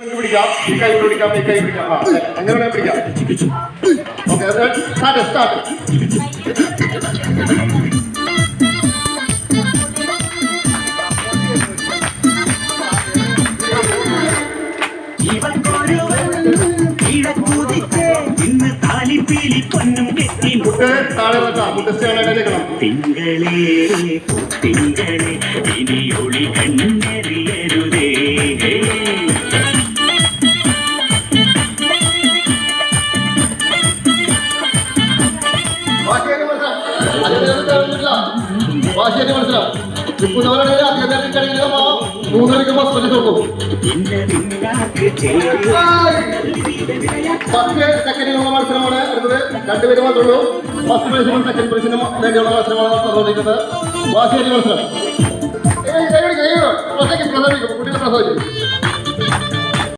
പിടിക്കാം, ഈ കൈ പിടിക്കാം, ഈ കൈ പിടിക്കാം. അങ്ങനെ വേണേൽ പിടിക്കാം. Okay, start. താഴെ മുട്ടസ്റ്റാണെടുക്കണം. തിങ്കളേ തിങ്കളെ ഇനി ഒളി കണ്ണെറിയരുതേ. ഭാഷയായിട്ട് മനസ്സിലാവും. ഇപ്പോഴവരുടെ അധ്യാപകർക്കിടയിൽ മൂന്നരക്ക് ബസ് പറ്റി കൊടുക്കും. 10 സെക്കൻഡിനുള്ള മത്സരമാണ് അടുത്തത്. 2 പേര് മാത്രമേ ഉള്ളൂ. ഫസ്റ്റ് പ്രൈസിനും സെക്കൻഡ് പ്രൈസിനും വേണ്ടിയുള്ള മത്സരമാണ് നടന്നുകൊണ്ടിരിക്കുന്നത്. ഭാഷയായിട്ട് മത്സരം. കുട്ടികളെ പ്രസവിക്കും.